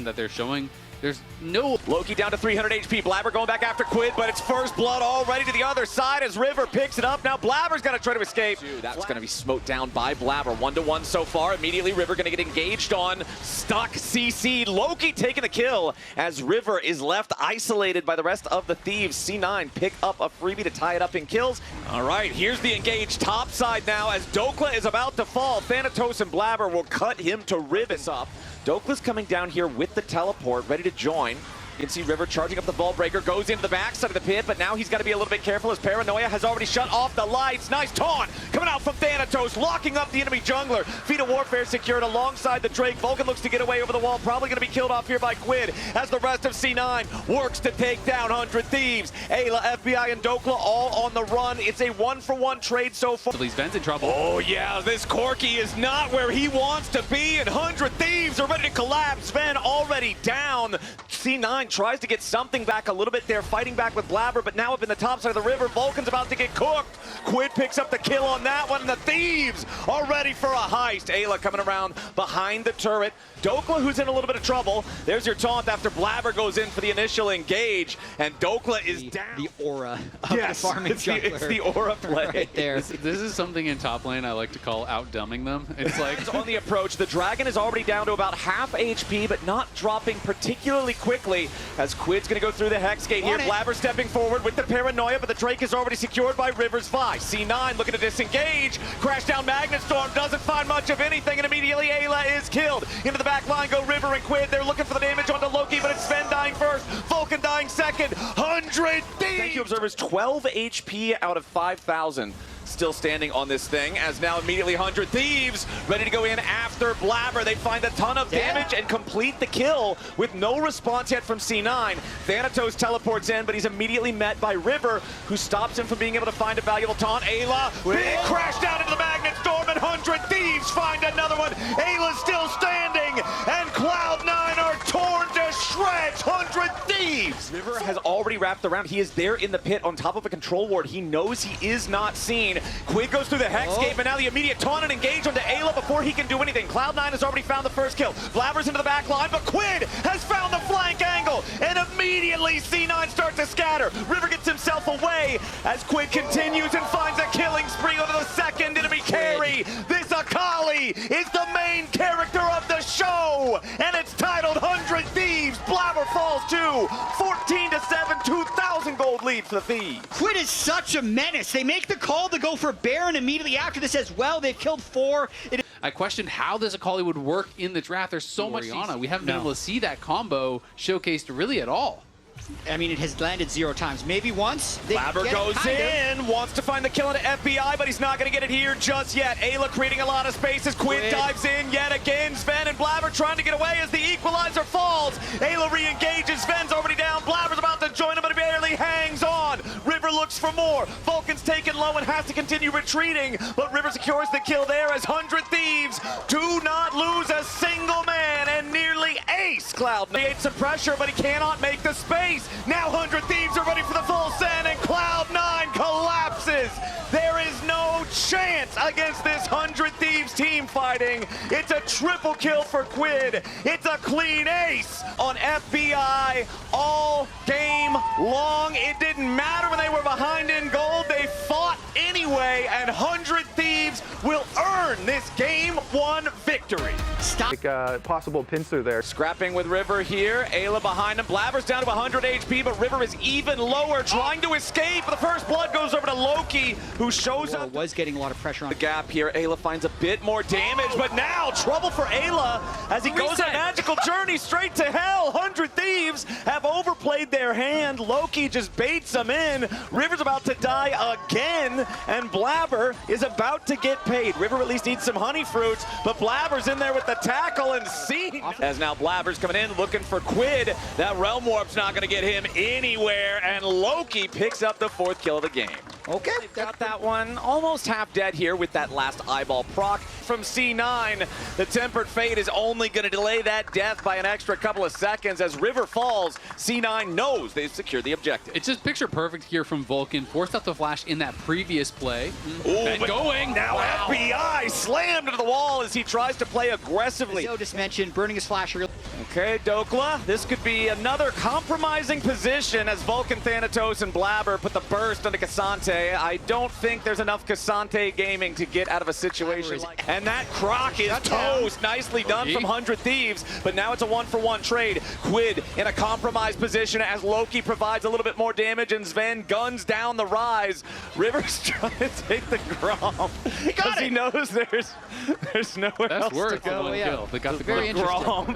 that they're showing. There's no... Loki down to 300 HP. Blabber going back after Quid, but it's first blood already to the other side as River picks it up. Now Blabber's going to try to escape. That's going to be smoked down by Blabber. 1-1 so far. Immediately River going to get engaged on. Stuck CC. Loki taking the kill as River is left isolated by the rest of the Thieves. C9 pick up a freebie to tie it up in kills. All right, here's the engaged top side now as Dokla is about to fall. Thanatos and Blabber will cut him to ribbons up. Dokla's coming down here with the teleport, ready to join. You can see River charging up the Vault Breaker, goes into the backside of the pit, but now he's got to be a little bit careful as Paranoia has already shut off the lights. Nice taunt coming out from Thanatos, locking up the enemy jungler. Feet of Warfare secured alongside the Drake. Vulcan looks to get away over the wall, probably going to be killed off here by Quid as the rest of C9 works to take down 100 Thieves. Ayla, FBI, and Dokla all on the run. It's a 1-for-1 trade so far. Ben's in trouble. Oh yeah, this Corki is not where he wants to be, and 100 Thieves are ready to collapse. Sven already down. C9 tries to get something back a little bit there, fighting back with Blabber, but now up in the top side of the river, Vulcan's about to get cooked. Quid picks up the kill on that one, and the Thieves are ready for a heist. Ayla coming around behind the turret. Dokla, who's in a little bit of trouble. There's your taunt after Blabber goes in for the initial engage, and Dokla is down. The aura of the farming jungler. It's the aura play. Right there. This is something in top lane I like to call outdumbing them. It's like... on the approach, the Dragon is already down to about half HP, but not dropping particularly quickly as Quid's going to go through the Hex Gate here. Blabber stepping forward with the Paranoia, but the Drake is already secured by River's Vi. C9 looking to disengage. Crash down Magnet Storm, doesn't find much of anything, and immediately Ayla is killed. Into the back line go River and Quid. They're looking for the damage onto Loki, but it's Sven dying first. Vulcan dying second. 100 Thieves! Thank you, observers. 12 HP out of 5,000. Still standing on this thing, as now immediately 100 Thieves ready to go in after Blabber. They find a ton of damage and complete the kill with no response yet from C9. Thanatos teleports in, but he's immediately met by River, who stops him from being able to find a valuable taunt. Ayla, big crash down into the Magnet Storm, and 100 Thieves find another one. Ayla's still standing, and Cloud9 are torn to shreds. 100 Thieves! River has already wrapped around. He is there in the pit on top of a control ward. He knows he is not seen. Quid goes through the Hex Gate, but now the immediate taunt and engage onto Ayla before he can do anything. Cloud9 has already found the first kill. Blabber's into the back line, but Quid has found the flank angle, and immediately C9 starts to scatter. River gets himself away as Quid continues and finds a killing spree over the second enemy carry. This Akali is the main character of the show, and it's titled 100 Thieves. Blabber falls to 14-7, 2,000 gold lead for the Thieves. Quid is such a menace. They make the call to go for Baron immediately after this as well. They've killed 4. I questioned how this Akali would work in the draft. There's so much Orianna. We haven't been able to see that combo showcased really at all. I mean, it has landed 0 times. Maybe once. Blabber goes in, wants to find the kill into FBI, but he's not going to get it here just yet. Ayla creating a lot of space as Quid dives in yet again. Sven and Blabber trying to get away as the equalizer falls. Ayla re-engages. Sven's already down. Blabber's about to join him, but he barely hangs on. River looks for more. Vulcan's taken low and has to continue retreating, but River secures the kill there as 100 Thieves do not lose a single man and nearly ace Cloud9. Creates some pressure, but he cannot make the space. Now 100 Thieves are ready for the full send, and Cloud9 collapses. There is no chance against this 100 Thieves team fighting. It's a triple kill for Quid. It's a clean ace on FBI all game long. It didn't matter when they were behind in gold. They fought anyway, and 100 Thieves will earn this game 1 victory. Stop. Like possible pincer there. Scrapping with River here. Ayla behind him. Blabber's down to 100 HP, but River is even lower, trying to escape. The first blood goes over to Loki, who shows up. Was getting a lot of pressure on the gap here. Ayla finds a bit more damage, but now trouble for Ayla as he goes on a magical journey straight to hell. 100 Thieves have overplayed their hand. Loki just baits them in. River's about to die again, and Blabber is about to get paid. River at least needs some honey fruits, but Blabber's in there with the tackle and scene. As now Blabber's coming in looking for Quid. That Realm Warp's not going to get him anywhere, and Loki picks up the 4th kill of the game. Okay. They've got that one almost half dead here with that last eyeball proc. from C9. The Tempered Fate is only going to delay that death by an extra couple of seconds. As River falls, C9 knows they've secured the objective. It's just picture perfect here from Vulcan. Forced out the flash in that previous play. Ooh, Going. Now Wow. FBI slammed into the wall as he tries to play aggressively. Zo just mentioned burning his flash early. Okay, Dokla, this could be another compromising position as Vulcan, Thanatos, and Blabber put the burst onto Cassante. I don't think there's enough Cassante gaming to get out of a situation like. And that Croc is toast. Nicely done from 100 Thieves, but now it's a 1-for-1 trade. Quid in a compromised position as Loki provides a little bit more damage and Sven guns down the rise. River's trying to take the Grom because he knows there's nowhere That's else to worth go. the one kill. They got the Very Grom.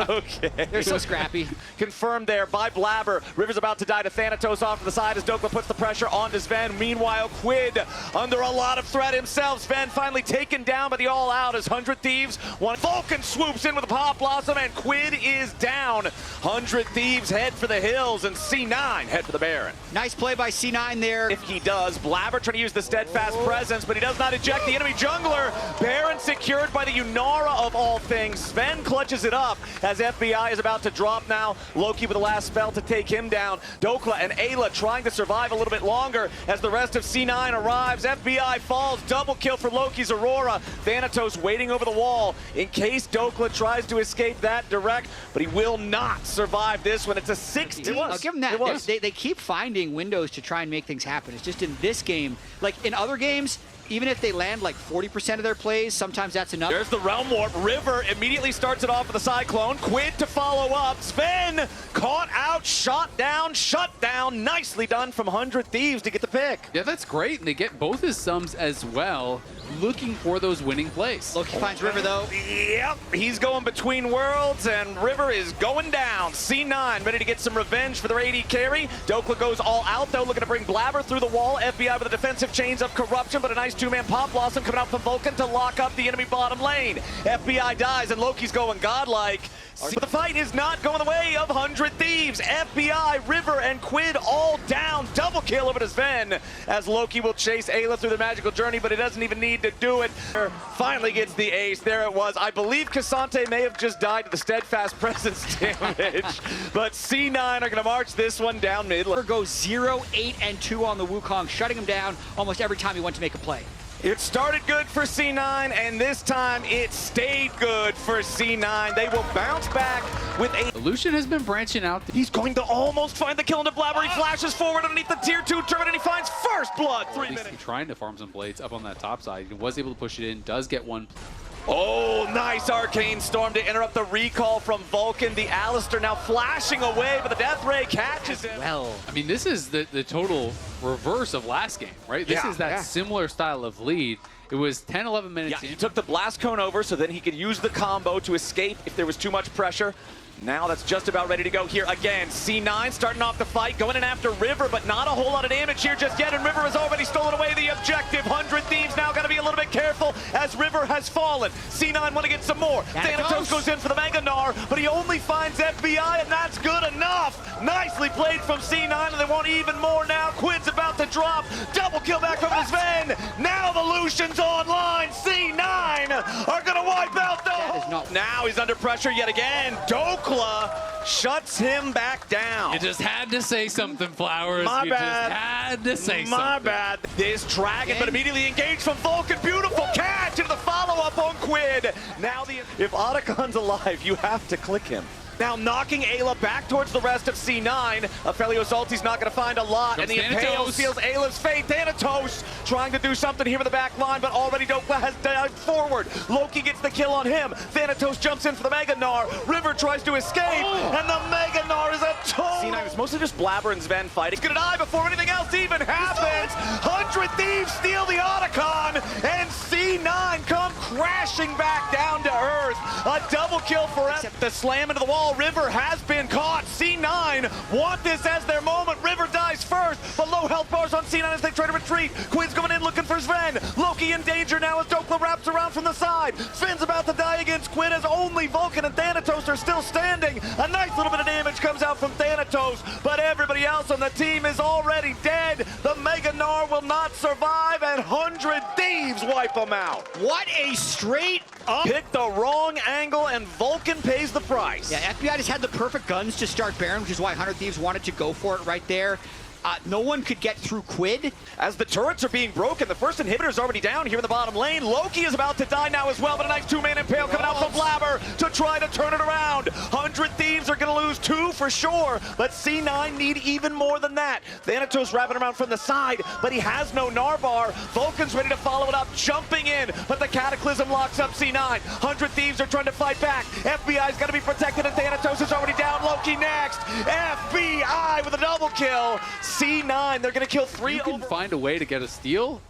Okay. They're so scrappy. Confirmed there by Blabber. River's about to die to Thanatos off to the side as Dokla puts the pressure onto Sven. Meanwhile, Quid under a lot of threat himself. Sven finally taken down by the all-out as 100 Thieves. Vulcan swoops in with a Pop Blossom and Quid is down. 100 Thieves head for the hills and C9 head for the Baron. Nice play by C9 there. If he does, Blabber trying to use the steadfast presence, but he does not eject the enemy jungler. Baron secured by the Unara of all things. Sven clutches it up as FBI is about to drop now. Loki with the last spell to take him down. Dokla and Ayla trying to survive a little bit longer as the rest of C9 arrives. FBI falls, double kill for Loki's Aurora. Thanatos waiting over the wall in case Dokla tries to escape that direct, but he will not survive this one. It's a 16. I'll give them that. It was. They keep finding windows to try and make things happen. It's just in this game, like in other games, even if they land like 40% of their plays, sometimes that's enough. There's the Realm Warp. River immediately starts it off with a Cyclone. Quid to follow up. Sven caught out, shot down, shut down. Nicely done from 100 Thieves to get the pick. Yeah, that's great. And they get both his sums as well, looking for those winning plays. Loki finds River though. Yep, he's going between worlds and River is going down. C9 ready to get some revenge for their AD carry. Dokla goes all out though, looking to bring Blabber through the wall. FBI with the defensive chains of corruption, but a nice two-man Pop Blossom coming out from Vulcan to lock up the enemy bottom lane. FBI dies and Loki's going godlike. But the fight is not going the way of 100 Thieves. FBI, River, and Quid all down. Double kill over to Sven as Loki will chase Ayla through the magical journey, but he doesn't even need to do it. Finally gets the ace. There it was. I believe Cassante may have just died to the steadfast presence damage, but C9 are going to march this one down mid. River goes 0-8-2 on the Wukong, shutting him down almost every time he went to make a play. It started good for C9, and this time it stayed good for C9. They will bounce back with a... Lucian has been branching out. He's going to almost find the kill into Blabber. He flashes forward underneath the tier 2 turret, and he finds first blood. 3 minutes. Trying to farm some blades up on that top side. He was able to push it in, does get one. Oh, nice Arcane Storm to interrupt the recall from Vulcan. The Alistair now flashing away, but the Death Ray catches him. Well, I mean, this is the total reverse of last game, right? This is that similar style of lead. It was 10, 11 minutes in. He took the Blast Cone over so then he could use the combo to escape if there was too much pressure. Now that's just about ready to go here again. C9 starting off the fight, going in after River, but not a whole lot of damage here just yet, and River has already stolen away the objective. 100 Thieves now got to be a little bit careful as River has fallen. C9 want to get some more. Thanatos goes in for the Mega Gnar, but he only finds FBI, and that's good enough. Nicely played from C9, and they want even more now. Quid's about to drop. Double kill back over to Sven. Now the Lucian's online. C9 are going to wipe out the whole... Now he's under pressure yet again. Dokla shuts him back down. You just had to say something, Flowers. My bad. Just had to say something. My bad. This dragon, but immediately engaged from Vulcan. Beautiful catch into the follow-up on Quid. Now if Otacon's alive, you have to click him. Now knocking Ayla back towards the rest of C9. Aphelios ulti's not going to find a lot, and the Impale seals Ayla's fate. Thanatos trying to do something here in the back line, but already Dokla has dived forward. Loki gets the kill on him. Thanatos jumps in for the Mega Gnar. River tries to escape, and the Mega Gnar is a total... C9 is mostly just Blabber and Sven fighting. He's going to die before anything else even happens. 100 Thieves steal the Otacon, and C9 come crashing back down to earth. A double kill for the slam into the wall. River has been caught. C9 want this as their moment. River dies first, but low health bars on C9 as they try to retreat. Quid's going in looking for Sven. Loki in danger now as Dokla wraps around from the side. Sven's about to die against Quid as only Vulcan and Thanatos are still standing. A nice little bit of damage comes out from Thanatos. Thanatos, but everybody else on the team is already dead. The Mega Gnar will not survive, and 100 Thieves wipe them out. What a straight up. Picked the wrong angle, and Vulcan pays the price. Yeah, FBI just had the perfect guns to start Baron, which is why 100 Thieves wanted to go for it right there. No one could get through Quid. As the turrets are being broken, the first inhibitor is already down here in the bottom lane. Loki is about to die now as well, but a nice two-man impale coming out from Blabber to try to turn it around. 100 Thieves are going to lose 2 for sure, but C9 need even more than that. Thanatos wrapping around from the side, but he has no Narvar. Vulcan's ready to follow it up, jumping in, but the Cataclysm locks up C9. 100 Thieves are trying to fight back. FBI's got to be protected, and Thanatos is already down. Loki next. FBI with a double kill. C9, they're going to kill 3 You can find a way to get a steal.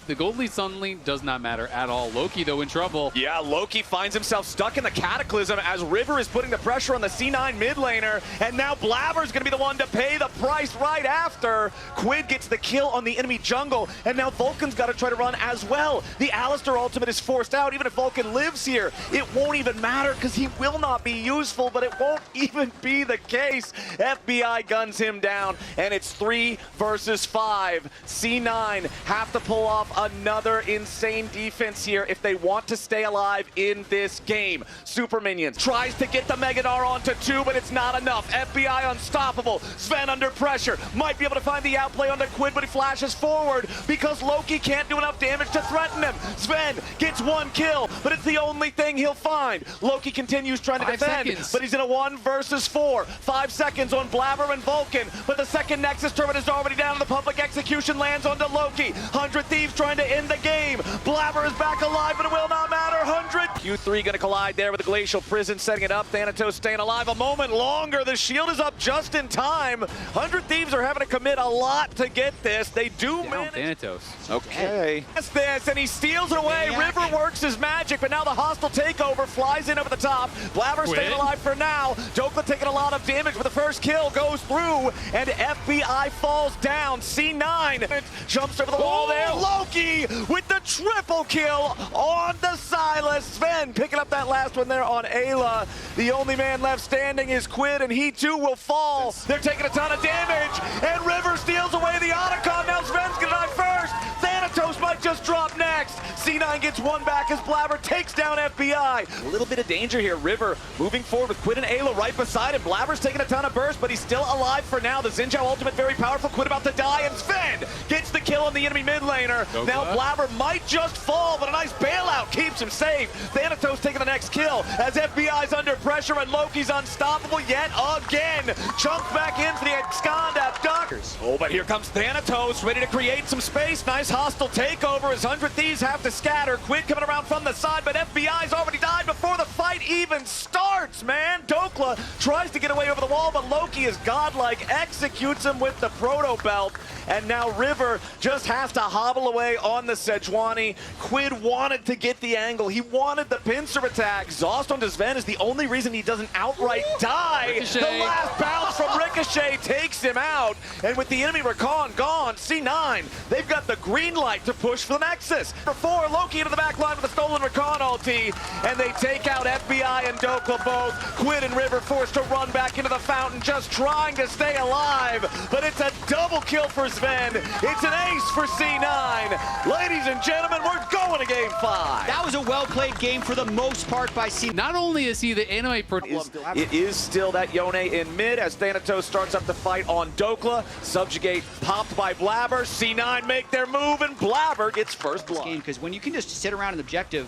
The gold lead suddenly does not matter at all. Loki, though, in trouble. Yeah, Loki finds himself stuck in the Cataclysm as River is putting the pressure on the C9 mid laner, and now Blabber's going to be the one to pay the price right after. Quid gets the kill on the enemy jungle, and now Vulcan's got to try to run as well. The Alistar ultimate is forced out. Even if Vulcan lives here, it won't even matter because he will not be useful, but it won't even be the case. FBI guns him down, and it's 3 versus 5. C9 have to pull off another insane defense here if they want to stay alive in this game. Super Minions tries to get the Mega Gnar onto 2, but it's not enough. FBI unstoppable. Sven under pressure. Might be able to find the outplay onto Quid, but he flashes forward because Loki can't do enough damage to threaten him. Sven gets 1 kill, but it's the only thing he'll find. Loki continues trying to defend, but he's in a 1 versus 4. 5 seconds on Blabber and Vulcan, but the second Nexus turret is already down, and the public execution lands onto Loki. 100 Thieves trying to end the game. Blabber is back alive, but it will not matter. 100. Q3 going to collide there with the Glacial Prison, setting it up. Thanatos staying alive a moment longer. The shield is up just in time. 100 Thieves are having to commit a lot to get this. They do manage. Thanatos. Okay. That's this, and he steals it away. Yeah. River works his magic, but now the hostile takeover flies in over the top. Blabber staying alive for now. Dokla taking a lot of damage, but the first kill goes through, and FBI falls down. C9 jumps over the wall there. Loki with the triple kill on the Silas. Sven picking up that last one there on Ayla. The only man left standing is Quid, and he too will fall. They're taking a ton of damage, and River steals away the Otacon. Now Sven's gonna die first. Thanatos might just drop next. C9 gets 1 back as Blabber takes down FBI. A little bit of danger here. River moving forward with Quid and Ayla right beside him. Blabber's taking a ton of burst, but he's still alive for now. The Xin Zhao ultimate very powerful. Quid about to die, and Sven gets the kill on the enemy mid laner. Now Blabber might just fall, but a nice bailout keeps him safe. Thanatos taking the next kill as FBI's under pressure, and Loki's unstoppable yet again. Chunks back in for the Abscond Abductors. Oh, but here comes Thanatos, ready to create some space. Nice hostile takeover as 100 Thieves have to scatter. Quid coming around from the side, but FBI's already died before the fight even starts, man. Dokla tries to get away over the wall, but Loki is godlike, executes him with the Proto Belt, and now River just has to hobble away on the Sejuani. Quid wanted to get the angle. He wanted the pincer attack. Exhaust onto Sven is the only reason he doesn't outright die. Ricochet. The last bounce from Ricochet takes him out. And with the enemy Recon gone, C9, they've got the green light to push for the Nexus. For 4, Loki into the back line with a stolen Recon ulti, and they take out FBI and Dokla both. Quid and River forced to run back into the fountain, just trying to stay alive. But it's a double kill for Sven. It's an ace for C9. Ladies and gentlemen, we're going to game 5. That was a well-played game for the most part by C9. Not only is he the anime It is still that Yone in mid as Thanatos starts up the fight on Dokla. Subjugate popped by Blabber. C9 make their move, and Blabber gets first blood. Because when you can just sit around an objective,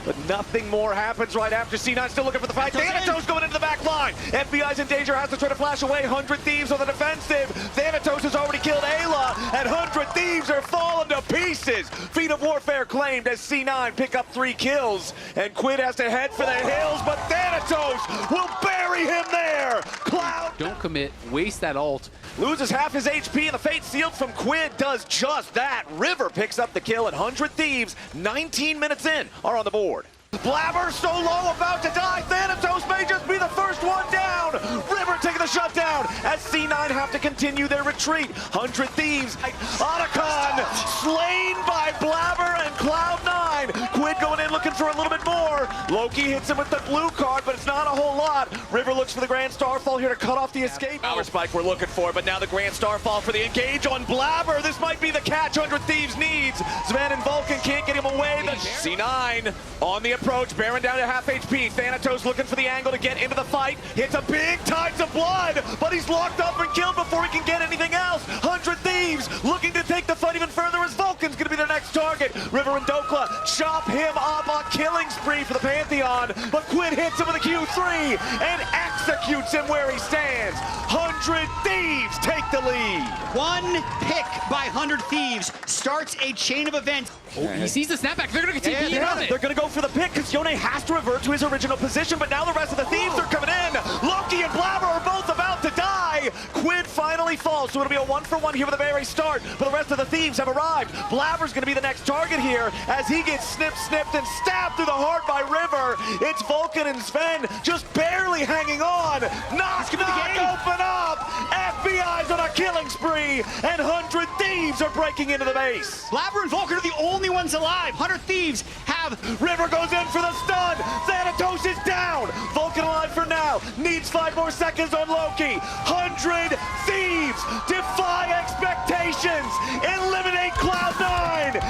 But nothing more happens right after. C9 still looking for the fight. Thanatos going into the back line. FBI's in danger, has to try to flash away. 100 Thieves on the defensive. Thanatos has already killed Ayla, and 100 Thieves are falling to pieces. Feat of Warfare claimed as C9 pick up 3 kills. And Quid has to head for the hills, but Thanatos will bury him there. Cloud. Don't commit, waste that ult. Loses half his HP, and the fate sealed from Quid does just that. River picks up the kill, and 100 Thieves, 19 minutes in, are on the board. Blabber so low, about to die. Thanatos may just be the first one down. River taking the shutdown as C9 have to continue their retreat. 100 Thieves. Otacon slain by Blabber and Cloud9. Quid going in looking for a little bit more. Loki hits him with the blue card, but it's not a whole lot. River looks for the Grand Starfall here to cut off the escape. Power spike we're looking for, but now the Grand Starfall for the engage on Blabber. This might be the catch 100 Thieves needs. Sven and Vulcan can't get him away. The C9 on the approach. Baron down to half HP. Thanatos looking for the angle to get into the fight. Hits a big tides of blood, but he's locked up and killed before he can get anything else. 100 Thieves looking to take the fight even further as Vulcan's going to be their next target. River and Dokla chop him up on killing spree for the Pantheon, but Quid hits him with a Q3 and executes him where he stands. 100 Thieves take the lead. One pick by 100 Thieves starts a chain of events. Oh, he sees the snapback. They're going to continue it. They're going to go for the pick because Yone has to revert to his original position, but now the rest of the Thieves are coming in. Loki and Blabber are both about to die. Quid finally falls, so it'll be a 1-for-1 here with the very start, but the rest of the Thieves have arrived. Blabber's going to be the next target here as he gets snipped, and stabbed through the heart by River. It's Vulcan and Sven just barely hanging on. Knock, open up. FBI's on a killing spree, and 100 Thieves are breaking into the base. Blabber and Vulcan are the only ones alive. 100 Thieves have... River goes in for the stun. Thanatos is down. Vulcan alive for now. Needs 5 more seconds on Loki. 100 Thieves defy expectations. Eliminate Cloud9